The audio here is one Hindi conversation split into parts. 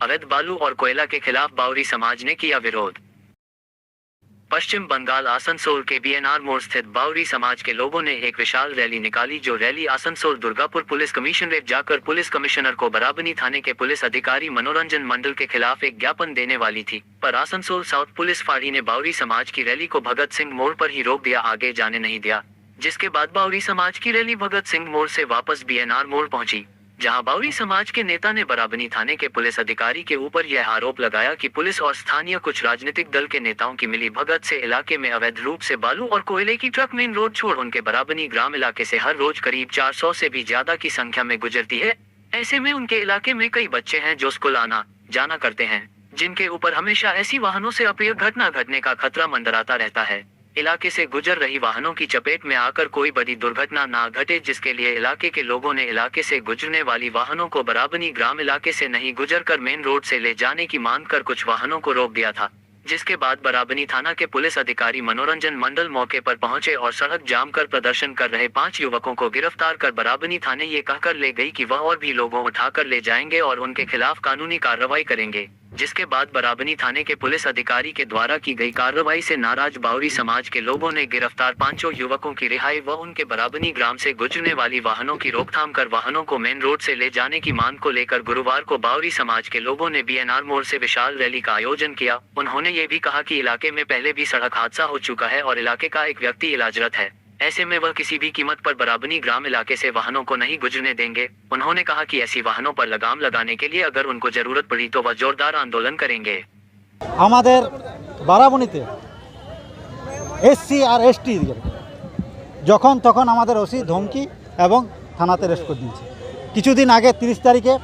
अवैध बालू और कोयला के खिलाफ बावरी समाज ने किया विरोध। पश्चिम बंगाल आसनसोल के बीएनआर मोड़ स्थित बावरी समाज के लोगों ने एक विशाल रैली निकाली, जो rally Asansol Durgapur police commissionerate जाकर पुलिस कमिश्नर को बराबनी थाने के पुलिस अधिकारी मनोरंजन मंडल के खिलाफ एक ज्ञापन देने वाली थी, पर आसनसोल साउथ पुलिस फाड़ी ने बावरी समाज की रैली को भगत सिंह मोड़ पर ही रोक दिया, आगे जाने नहीं दिया। जिसके बाद बावरी समाज की रैली भगत सिंह मोड़ से वापस बीएनआर मोड़ पहुंची, जहां बावरी समाज के नेता ने बराबनी थाने के पुलिस अधिकारी के ऊपर यह आरोप लगाया कि पुलिस और स्थानीय कुछ राजनीतिक दल के नेताओं की मिली भगत से इलाके में अवैध रूप से बालू और कोयले की ट्रक मेन रोड छोड़ उनके बराबनी ग्राम इलाके से हर रोज करीब 400 से भी ज्यादा की संख्या में गुजरती है। ऐसे में उनके इलाके में कई बच्चे हैं जो स्कूल आना जाना करते हैं, जिनके ऊपर हमेशा ऐसी वाहनों से अप्रिय घटना घटने का खतरा मंडराता रहता है। इलाके से गुजर रही वाहनों की चपेट में आकर कोई बड़ी दुर्घटना ना घटे, जिसके लिए इलाके के लोगों ने इलाके से गुजरने वाली वाहनों को बराबनी ग्राम इलाके से नहीं गुजरकर मेन रोड से ले जाने की मांग कर कुछ वाहनों को रोक दिया था। जिसके बाद बराबनी थाना के पुलिस अधिकारी मनोरंजन मंडल मौके पर पहुंचे और सड़क जाम कर प्रदर्शन कर रहे 5 युवकों को गिरफ्तार कर बराबनी थाने ये कहकर ले गई कि वह और भी लोगों उठाकर ले जाएंगे और उनके खिलाफ कानूनी कार्रवाई करेंगे। जिसके बाद बराबनी थाने के पुलिस अधिकारी के द्वारा की गई कार्रवाई से नाराज बावरी समाज के लोगों ने गिरफ्तार 5 युवकों की रिहाई व उनके बराबनी ग्राम से गुजरने वाली वाहनों की रोकथाम कर वाहनों को मेन रोड से ले जाने की मांग को लेकर गुरुवार को बावरी समाज के लोगों ने बीएनआर मोड़ से विशाल रैली का आयोजन किया। उन्होंने ये भी कहा कि इलाके में पहले भी सड़क हादसा हो चुका है और इलाके का एक व्यक्ति इलाजरत है, ऐसे में वह किसी भी कीमत पर बराबनी ग्राम इलाके से वाहनों को नहीं गुजरने देंगे। उन्होंने कहा कि ऐसी वाहनों पर लगाम लगाने के लिए अगर उनको जरूरत पड़ी तो वह जोरदार आंदोलन करेंगे। আমাদের বারাবণীতে এসসি আর এসটি যখন তখন আমাদের ওসি ধমকি এবং থানাতে অ্যারেস্ট করে দিয়েছে। কিছুদিন আগে 30 তারিখে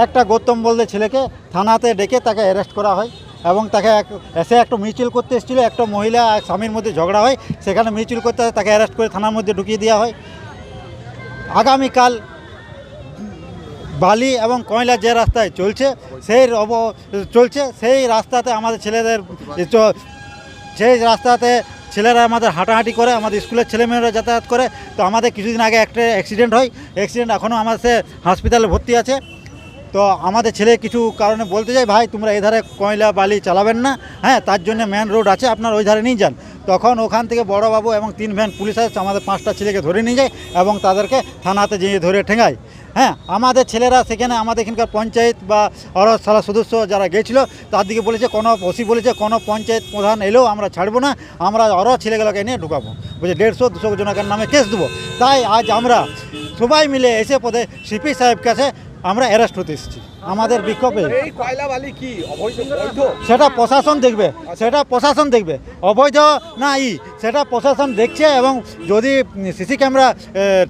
একটা গৌতম বলতে ছেলেকে থানাতে ডেকে তাকে অ্যারেস্ট করা হয় এবং তাকে এসে একটা মিছিল করতে এসেছিলো। একটা মহিলা এক স্বামীর মধ্যে ঝগড়া হয়, সেখানে মিছিল করতে তাকে অ্যারেস্ট করে থানার মধ্যে ঢুকিয়ে দেওয়া হয়। আগামীকাল বালি এবং কয়লা যে রাস্তায় চলছে সেই রাস্তাতে আমাদের ছেলেদের সেই রাস্তাতে ছেলেরা আমাদের হাঁটাহাঁটি করে, আমাদের স্কুলের ছেলেমেয়েরা যাতায়াত করে। তো আমাদের কিছুদিন আগে একটা অ্যাক্সিডেন্ট হয়, অ্যাক্সিডেন্ট এখনও আমাদের হাসপাতালে ভর্তি আছে। তো আমাদের ছেলে কিছু কারণে বলতে চাই, ভাই তোমরা এই ধারে কয়লা বালি চালাবেন না, হ্যাঁ তার জন্য মেন রোড আছে, আপনার ওই ধারে নিয়ে যান। তখন ওখান থেকে বড়বাবু এবং 3 ভ্যান পুলিশ আসে, আমাদের 5টা ছেলেকে ধরে নিয়ে যায় এবং তাদেরকে থানাতে যেয়ে ধরে ঠেঙায়। হ্যাঁ, আমাদের ছেলেরা সেখানে আমাদের এখানকার পঞ্চায়েত বা আরও সারা সদস্য যারা গেছিলো তার দিকে বলেছে, কোনো ওসি বলেছে কোনো পঞ্চায়েত প্রধান এলেও আমরা ছাড়বো না, আমরা আরও ছেলেগুলোকে নিয়ে ঢুকাবো, বুঝে 150-200 জনের নামে কেস দেবো। তাই আজ আমরা সবাই মিলে এসে পদে সিপি সাহেব কাছে আমরা অ্যারেস্ট হতে এসেছি। আমাদের বিক্ষোভে সেটা প্রশাসন দেখবে, অবৈধ না সেটা প্রশাসন দেখছে। এবং যদি সিসি ক্যামেরা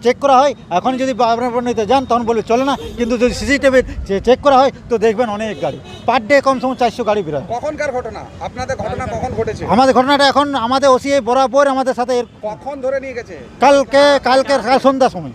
চেক করা হয়, এখন যদি বারাবণীতে যান তখন বলবে চলে না, কিন্তু যদি সিসিটিভি চেক করা হয় তো দেখবেন অনেক গাড়ি, পার ডে কমসে কম 400 গাড়ি বেরোয়। কখনকার ঘটনা? আপনাদের ঘটনা কখন ঘটেছে? আমাদের ঘটনাটা এখন আমাদের ওসি বরাবর আমাদের সাথে কখন ধরে নিয়ে গেছে? কাল সন্ধ্যার সময়